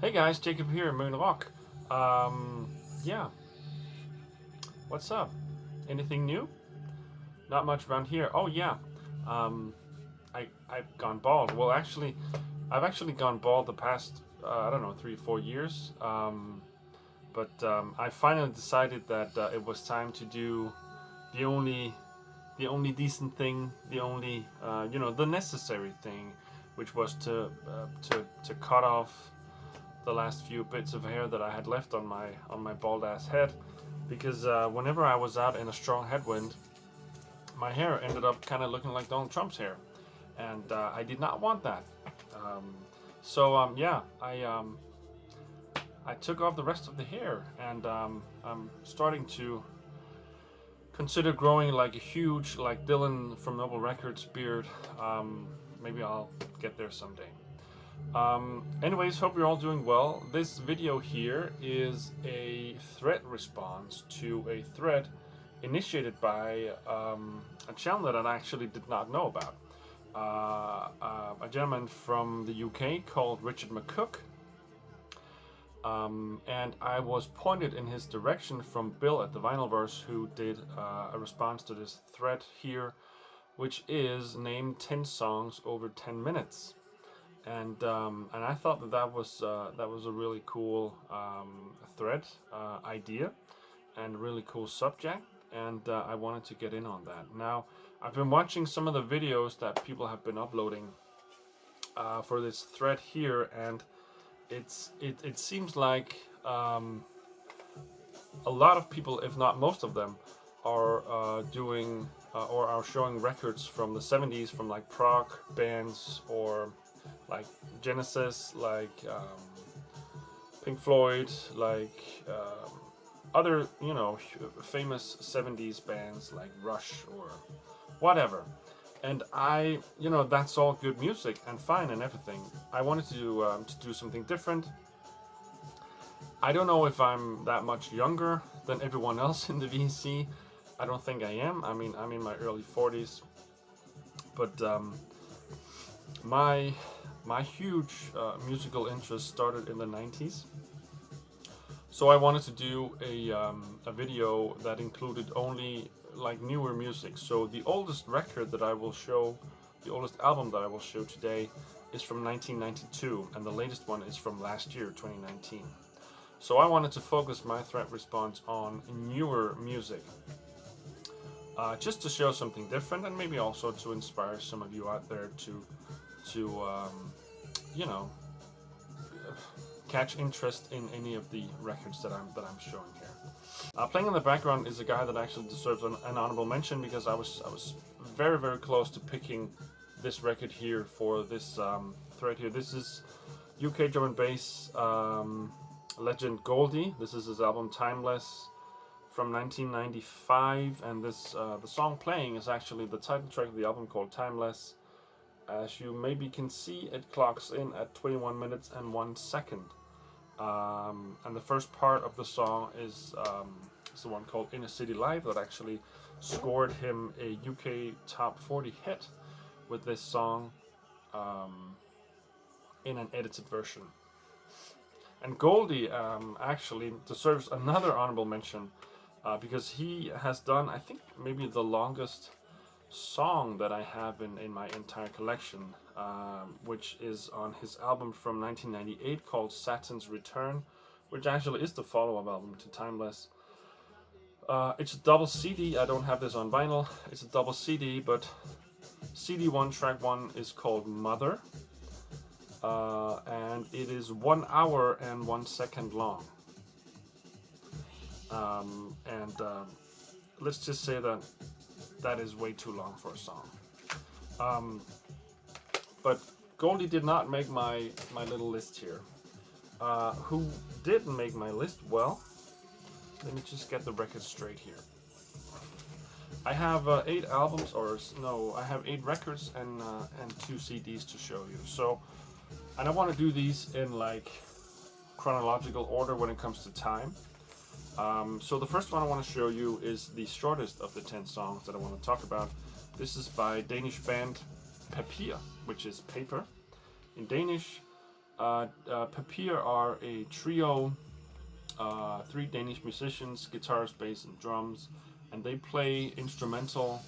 Hey guys, Jacob here, Moon Rock. Yeah, what's up? Anything new? Not much around here. Oh yeah, um, I've gone bald. Well, actually, I've actually gone bald the past I don't know 3 or 4 years. But I finally decided that it was time to do the only the only decent thing, the only the necessary thing, which was to cut off the last few bits of hair that I had left on my bald ass head, because whenever I was out in a strong headwind, my hair ended up kind of looking like Donald Trump's hair, and I did not want that. Yeah, I took off the rest of the hair, and I'm starting to consider growing like a huge, like Dylan from Noble Records beard. Maybe I'll get there someday. Anyways, hope you're all doing well. This video here is a thread response to a thread initiated by a channel that I actually did not know about. A gentleman from the UK called Richard McCook. And I was pointed in his direction from Bill at the Vinylverse, who did a response to this thread here, which is named 10 songs over 10 minutes. And I thought that was a really cool thread idea and really cool subject, and I wanted to get in on that. Now, I've been watching some of the videos that people have been uploading for this thread here, and it seems like a lot of people, if not most of them, are doing or are showing records from the 70s from like prog bands, or like Genesis, like Pink Floyd, like other famous 70s bands like Rush or whatever. And that's all good music and fine and everything. I wanted to do something different. I don't know if I'm that much younger than everyone else in the VC. I don't think I am. I mean, I'm in my early 40s, but my huge musical interest started in the 90s. So I wanted to do a video that included only like newer music. So the oldest record that I will show, the oldest album that I will show today, is from 1992, and the latest one is from last year, 2019. So I wanted to focus my thread response on newer music, just to show something different, and maybe also to inspire some of you out there to catch interest in any of the records that I'm showing here. Playing in the background is a guy that actually deserves an honorable mention, because I was very, very close to picking this record here for this thread here. This is UK drum and bass legend Goldie. This is his album Timeless from 1995, and this the song playing is actually the title track of the album, called Timeless. As you maybe can see, it clocks in at 21 minutes and 1 second. And the first part of the song is the one called Inner City Live, that actually scored him a UK top 40 hit with this song in an edited version. And Goldie actually deserves another honorable mention, because he has done, I think, maybe the longest song that I have in my entire collection, which is on his album from 1998 called Saturn's Return, which actually is the follow-up album to Timeless. It's a double CD. I don't have this on vinyl. It's a double CD, but CD 1, track 1 is called Mother, and it is 1 hour and 1 second long. Let's just say that is way too long for a song. But Goldie did not make my little list here. Who did make my list? Well, let me just get the record straight here. I have 8 albums, or no, I have 8 records and 2 CDs to show you. So, and I want to do these in like chronological order when it comes to time. So the first one I want to show you is the shortest of the 10 songs that I want to talk about. This is by Danish band Papir, which is paper in Danish. Papir are a trio, three Danish musicians, guitars, bass, and drums, and they play instrumental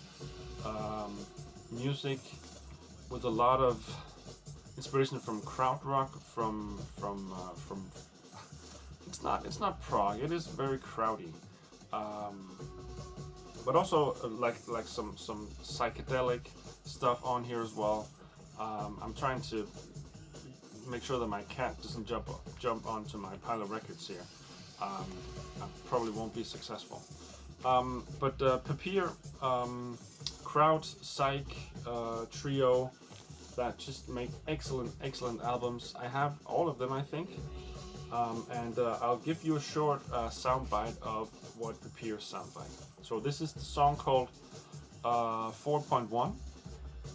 music with a lot of inspiration from krautrock, from it's not prog. It is very crowdy, but also like some psychedelic stuff on here as well. I'm trying to make sure that my cat doesn't jump onto my pile of records here. I probably won't be successful. But Papir, crowd psych trio that just make excellent albums. I have all of them, I think. And I'll give you a short soundbite of what Papir sound like. So this is the song called 4.1.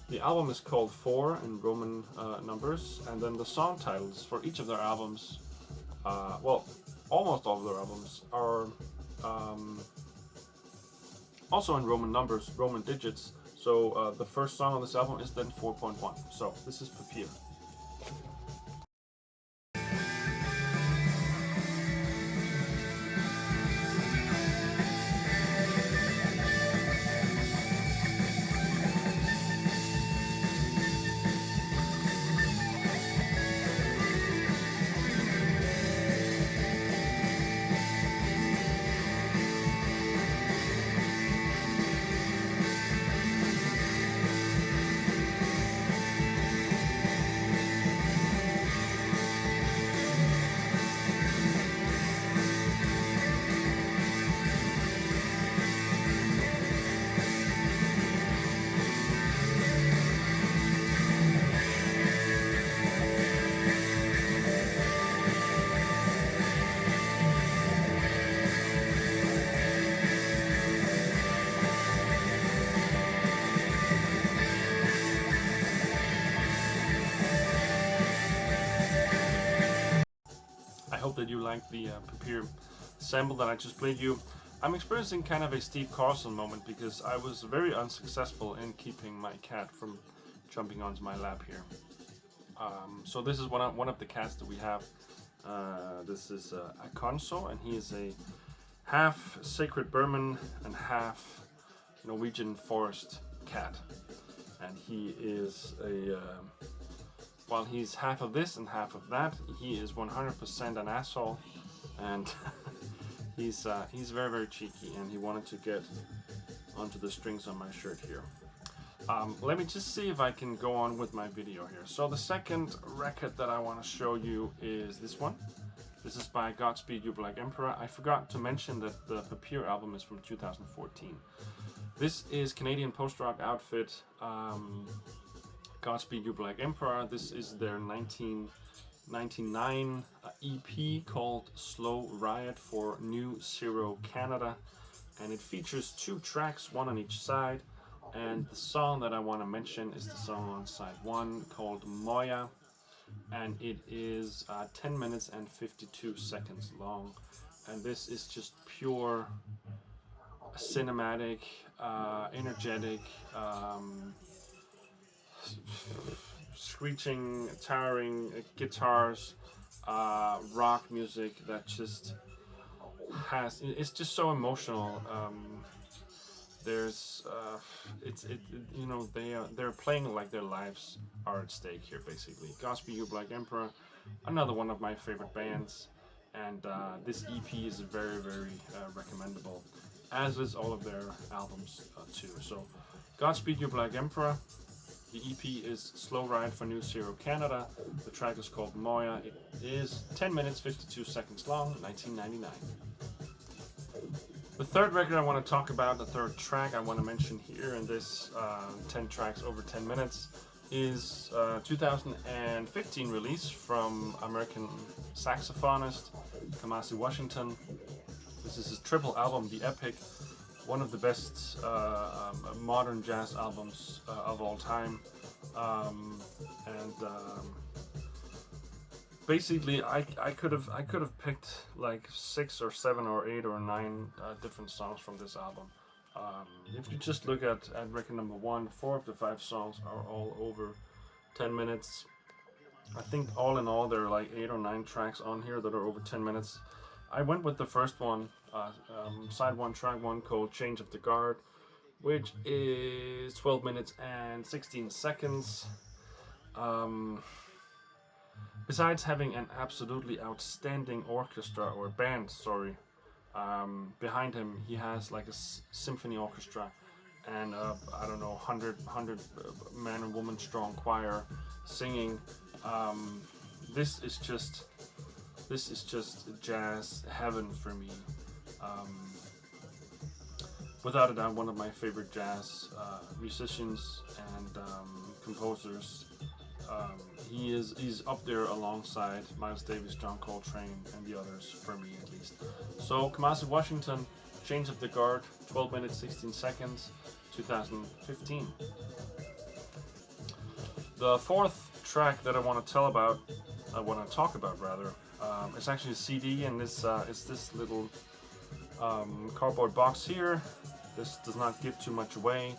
The album is called 4 in Roman numbers, and then the song titles for each of their albums, well, almost all of their albums, are also in Roman numbers, Roman digits. So the first song on this album is then 4.1. So this is Papir. I hope that you like the Papir sample that I just played you. I'm experiencing kind of a Steve Carlson moment because I was very unsuccessful in keeping my cat from jumping onto my lap here. So this is one of the cats that we have. This is Akonso, and he is a half sacred Burman and half Norwegian forest cat. And he is a while he's half of this and half of that, he is 100% an asshole, and he's very cheeky, and he wanted to get onto the strings on my shirt here. Let me just see if I can go on with my video here. So the second record that I want to show you is this one. This is by Godspeed You Black Emperor. I forgot to mention that the Papir album is from 2014. This is Canadian post-rock outfit, Godspeed You Black Emperor. This is their 1999 EP called Slow Riot for New Zero Canada, and it features 2 tracks, one on each side, and the song that I want to mention is the song on side 1 called Moya, and it is 10 minutes and 52 seconds long, and this is just pure cinematic, energetic, screeching, towering guitars, rock music that just it's just so emotional. There's they're playing like their lives are at stake here, basically. Godspeed You Black Emperor, another one of my favorite bands, and this EP is very recommendable, as is all of their albums too. So Godspeed You Black Emperor. The EP is Slow Ride for New Zero Canada. The track is called Moya. It is 10 minutes 52 seconds long, 1999. The third record I want to talk about, the third track I want to mention here in this 10 tracks over 10 minutes, is 2015 release from American saxophonist Kamasi Washington. This is his triple album, The Epic, one of the best modern jazz albums of all time, basically I could have picked like 6 or 7 or 8 or 9 different songs from this album. If you just look at record number 1, 4 of the 5 songs are all over 10 minutes. I think all in all there are like 8 or 9 tracks on here that are over 10 minutes. I went with the first one, side 1, track 1, called Change of the Guard, which is 12 minutes and 16 seconds. Um, Besides having an absolutely outstanding orchestra, or band, sorry, behind him, he has like a symphony orchestra and I don't know, 100 man and woman strong choir singing. Um, this is just jazz heaven for me. Um, Without a doubt, one of my favorite jazz musicians and composers. He's up there alongside Miles Davis, John Coltrane, and the others, for me at least. So Kamasi Washington, Change of the Guard, 12 minutes 16 seconds, 2015. The fourth track that I want to talk about, it's actually a CD, and this it's this little cardboard box here. This does not give too much away,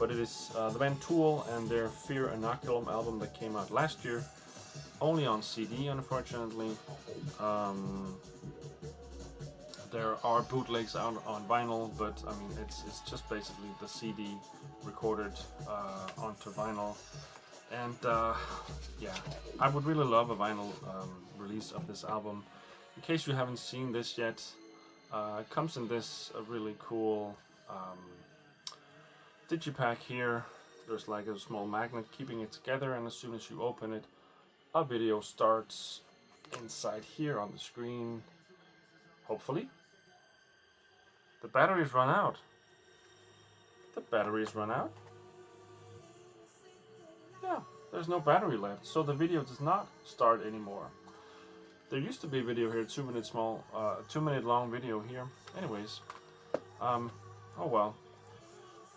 but it is the band Tool and their Fear Inoculum album that came out last year, only on CD, unfortunately. There are bootlegs out on vinyl, but I mean it's just basically the CD recorded onto vinyl. And yeah, I would really love a vinyl release of this album. In case you haven't seen this yet, it comes in this really cool digipack here. There's like a small magnet keeping it together, and as soon as you open it, a video starts inside here on the screen. Hopefully. The batteries run out. The batteries run out. Yeah, there's no battery left, so the video does not start anymore. There used to be a video here, 2 minute long video here. Anyways, oh well.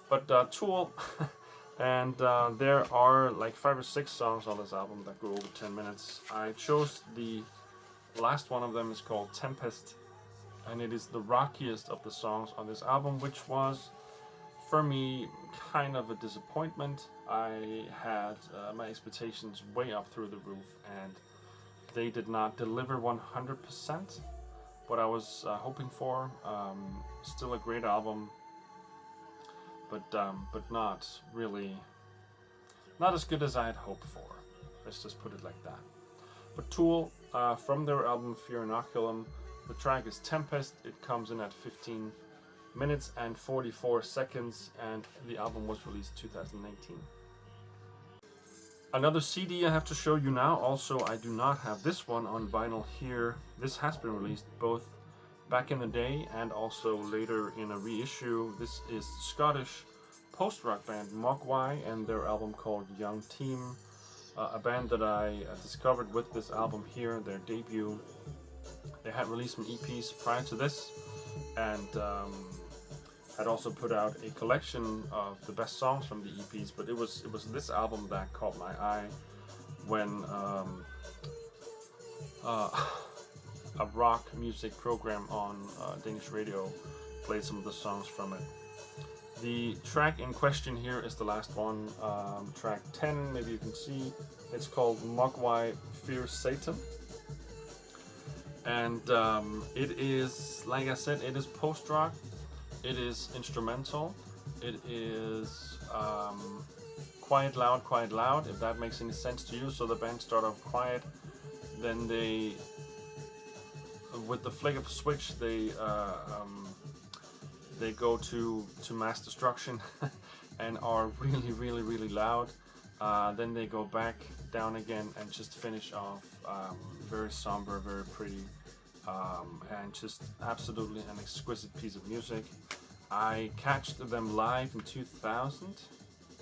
But Tool, and there are like 5 or 6 songs on this album that go over 10 minutes. I chose the last one of them, is called Tempest, and it is the rockiest of the songs on this album, which was, for me, kind of a disappointment. I had my expectations way up through the roof, and they did not deliver 100% what I was hoping for. Still a great album, but not really, not as good as I had hoped for. Let's just put it like that. But Tool, from their album Fear Inoculum, the track is Tempest. It comes in at 15 minutes and 44 seconds, and the album was released 2019. Another CD I have to show you now. Also, I do not have this one on vinyl here. This has been released both back in the day and also later in a reissue. This is Scottish post-rock band Mogwai and their album called Young Team, a band that I discovered with this album here, their debut. They had released some EPs prior to this, and had also put out a collection of the best songs from the EPs, but it was this album that caught my eye when a rock music program on Danish radio played some of the songs from it. The track in question here is the last one, track 10, maybe you can see. It's called Mogwai Fear Satan. And it is, like I said, it is post-rock, it is instrumental, it is quiet, loud, if that makes any sense to you. So the band start off quiet, then they, with the flick of a switch, they go to mass destruction and are really loud. Then they go back down again and just finish off very somber, very pretty, and just absolutely an exquisite piece of music. I catched them live in 2000.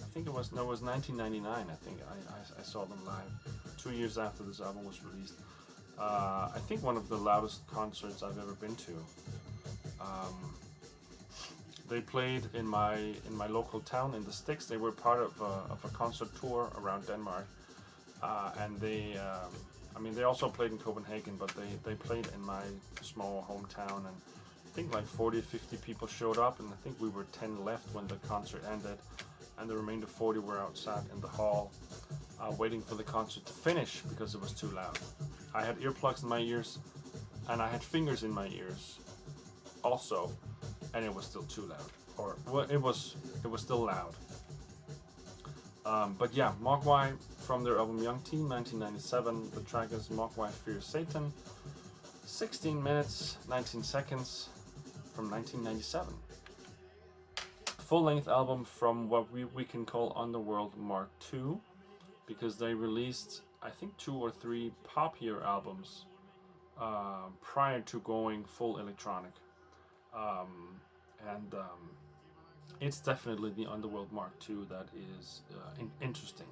I think it was 1999. I think I saw them live 2 years after this album was released. I think one of the loudest concerts I've ever been to. They played in my local town in the Sticks. They were part of a concert tour around Denmark, and they also played in Copenhagen, but they played in my small hometown, and I think like 40-50 people showed up, and I think we were 10 left when the concert ended. and the remainder 40 were outside in the hall, waiting for the concert to finish because it was too loud. I had earplugs in my ears, and I had fingers in my ears also, and it was still too loud. Or well, it was still loud. But yeah, Mogwai from their album Young Teen, 1997. The track is Mogwai Fear Satan. 16 minutes, 19 seconds from 1997. Full-length album from what we can call Underworld Mark II, because they released, I think, 2 or 3 pop-year albums prior to going full electronic. It's definitely the Underworld Mark II that is interesting.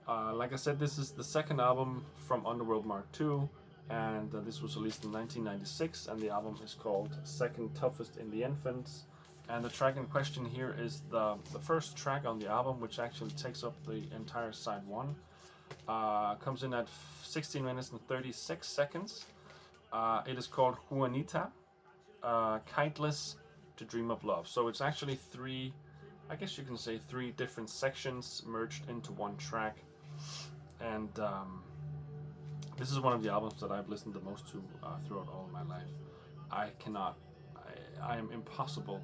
Like I said, this is the second album from Underworld Mark II, and this was released in 1996, and the album is called Second Toughest in the Infants. And the track in question here is the first track on the album, which actually takes up the entire side 1. Comes in at 16 minutes and 36 seconds. It is called Juanita, Kiteless to Dream of Love. So it's actually 3, I guess you can say 3 different sections merged into one track. And this is one of the albums that I've listened the most to throughout all of my life. I am impossible.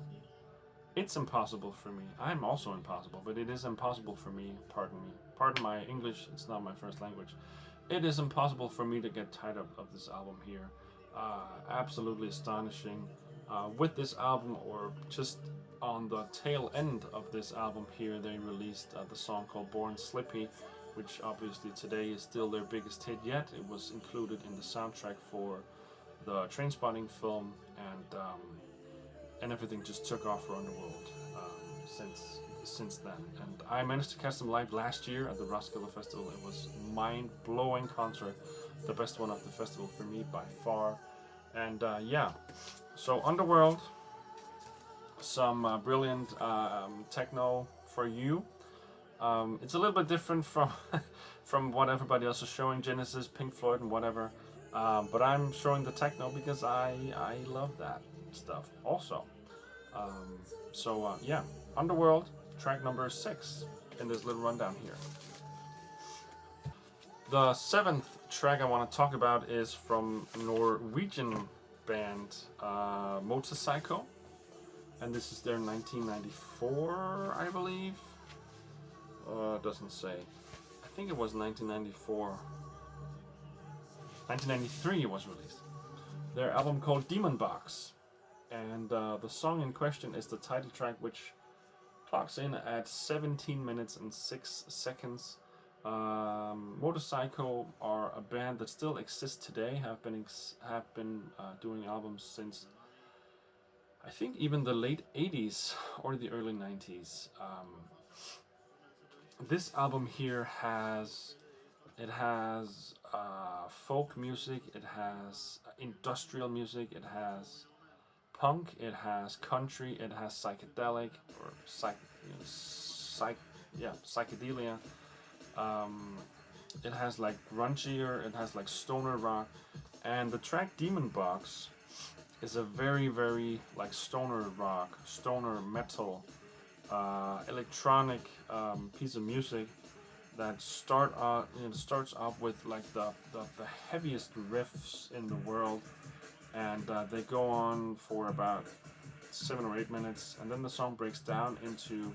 It's impossible for me. I'm also impossible, but it is impossible for me, pardon me. Pardon my English, it's not my first language. It is impossible for me to get tired of this album here. Absolutely astonishing. With this album, or just on the tail end of this album here, they released the song called Born Slippy, which obviously today is still their biggest hit yet. It was included in the soundtrack for the Trainspotting film, and everything just took off for Underworld since then. And I managed to catch them live last year at the Roskilde Festival. It was mind-blowing concert, the best one of the festival for me by far. And yeah, so Underworld, some brilliant techno for you. It's a little bit different from from what everybody else is showing, Genesis, Pink Floyd, and whatever. But I'm showing the techno because I love that stuff also. Yeah, Underworld, track number 6 in this little rundown here. The 7th track I want to talk about is from Norwegian band Motorcycle, and this is their 1994, I believe. It doesn't say. I think it was 1994. 1993 it was released. Their album called Demon Box. And the song in question is the title track, which clocks in at 17 minutes and 6 seconds. Motorcycle are a band that still exists today. Have been doing albums since I think even the late 80s or the early 90s. This album here has folk music, it has industrial music, it has punk, it has country, it has psychedelic or psychedelia. It has like grungier, it has like stoner rock, and the track Demon Box is a very, very like stoner rock, stoner metal, electronic piece of music that starts off with like the heaviest riffs in the world, and they go on for about 7 or 8 minutes, and then the song breaks down into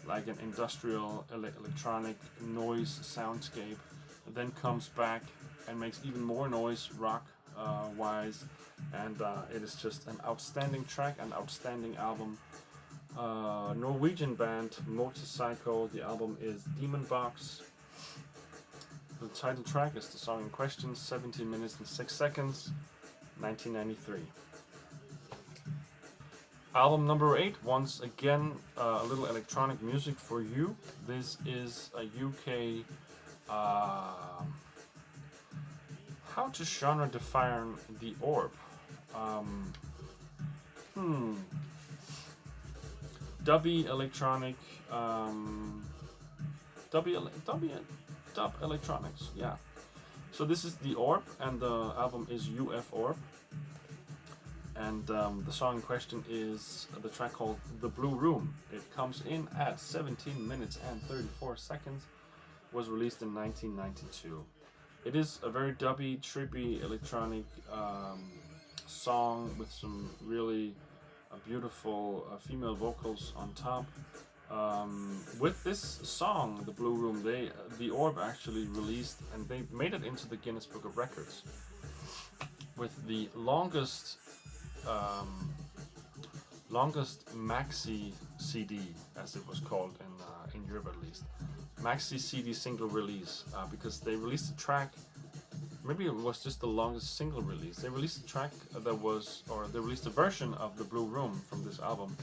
like an industrial electronic noise soundscape, and then comes back and makes even more noise rock wise, and it is just an outstanding track, an outstanding album. Norwegian band Motorcycle. The album is Demon Box. The title track is the song in question, 17 minutes and 6 seconds, 1993. Album number 8, once again a little electronic music for you. This is a UK, how to genre define the orb? Dubby electronic, dub electronics, yeah. So this is the Orb, and the album is UF Orb. And the song in question is the track called The Blue Room. It comes in at 17 minutes and 34 seconds, was released in 1992. It is a very dubby, trippy, electronic song with some really beautiful female vocals on top. With this song, The Blue Room, the Orb actually released, and they made it into the Guinness Book of Records with the longest maxi CD, as it was called in Europe at least, maxi CD single release, because they released a track. Maybe it was just the longest single release. They released a track they released a version of The Blue Room from this album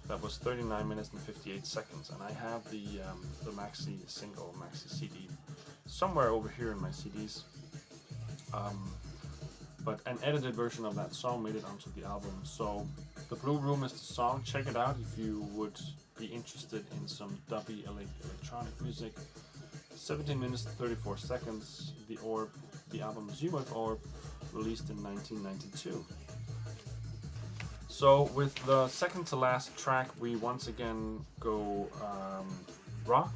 that was 39 minutes and 58 seconds, and I have the maxi CD somewhere over here in my CDs. But an edited version of that song made it onto the album. So The Blue Room is the song. Check it out if you would be interested in some dubby electronic music. 17 minutes and 34 seconds. The Orb, the album Zumwalt Orb, released in 1992. So with the second to last track, we once again go rock.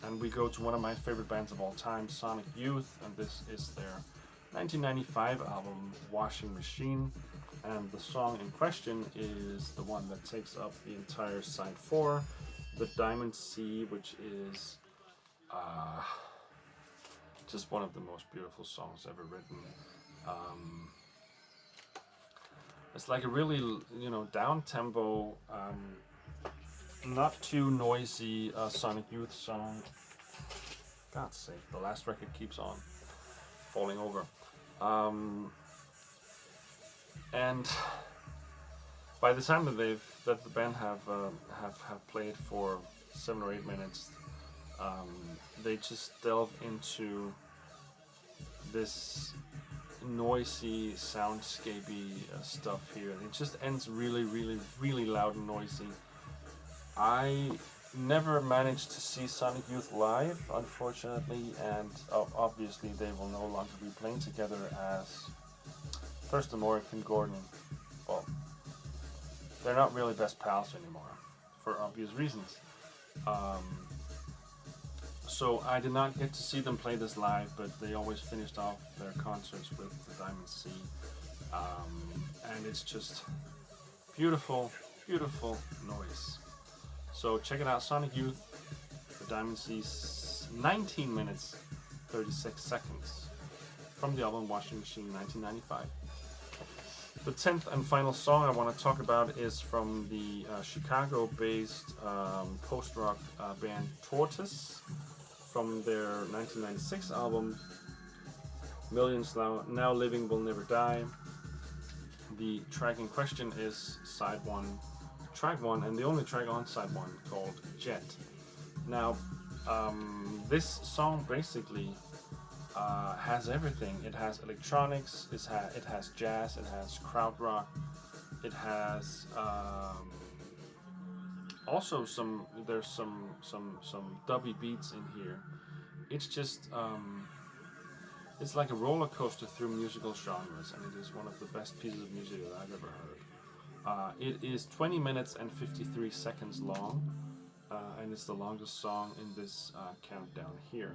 And we go to one of my favorite bands of all time, Sonic Youth, and this is their 1995 album, Washing Machine. And the song in question is the one that takes up the entire side 4, The Diamond Sea, which is just one of the most beautiful songs ever written. It's like a really, down-tempo, not too noisy Sonic Youth song. God's sake, the last record keeps on falling over. And by the time that the band have played for 7 or 8 minutes, they just delve into this noisy, soundscapey stuff here. It just ends really, really, really loud and noisy. I never managed to see Sonic Youth live, unfortunately, and obviously they will no longer be playing together as Thurston Moore and Kim Gordon. Well, they're not really best pals anymore, for obvious reasons. So I did not get to see them play this live, but they always finished off their concerts with The Diamond Sea. And it's just beautiful, beautiful noise. So check it out, Sonic Youth, The Diamond Sea, 19 minutes, 36 seconds, from the album Washing Machine, 1995. The 10th and final song I want to talk about is from the Chicago-based post-rock band Tortoise, from their 1996 album, Millions Now Living Will Never Die. The track in question is track 1, and the only track on side 1, called Jet. Now, this song basically has everything. It has electronics, it has jazz, it has krautrock, it has also there's some dubby beats in here. It's just it's like a roller coaster through musical genres, and it is one of the best pieces of music that I've ever heard. It is 20 minutes and 53 seconds long, and it's the longest song in this countdown here.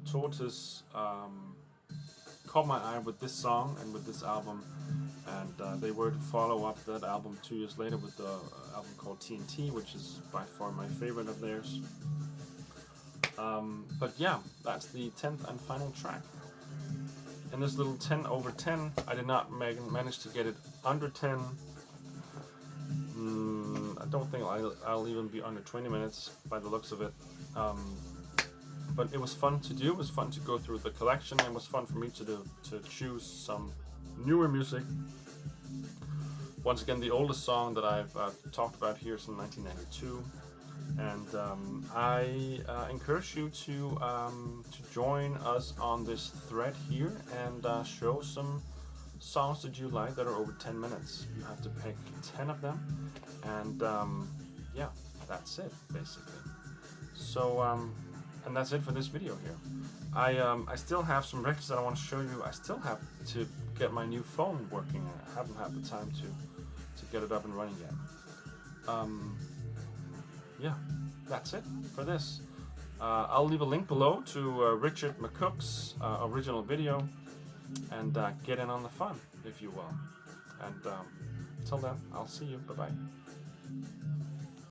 Tortoise caught my eye with this song and with this album, and they were to follow up that album 2 years later with the album called TNT, which is by far my favorite of theirs. But yeah, that's the 10th and final track. In this little 10 over 10, I did not manage to get it under 10. I don't think I'll even be under 20 minutes by the looks of it. But it was fun to do. It was fun to go through the collection. It was fun for me to choose some newer music. Once again, the oldest song that I've talked about here is from 1992. And I encourage you to join us on this thread here and show some songs that you like that are over 10 minutes. You have to pick 10 of them, and yeah, that's it basically. So And that's it for this video here. I still have some records that I want to show you. I still have to get my new phone working. I haven't had the time to get it up and running yet. Yeah, that's it for this. I'll leave a link below to Richard McCook's original video, and get in on the fun, if you will. And till then, I'll see you. Bye-bye.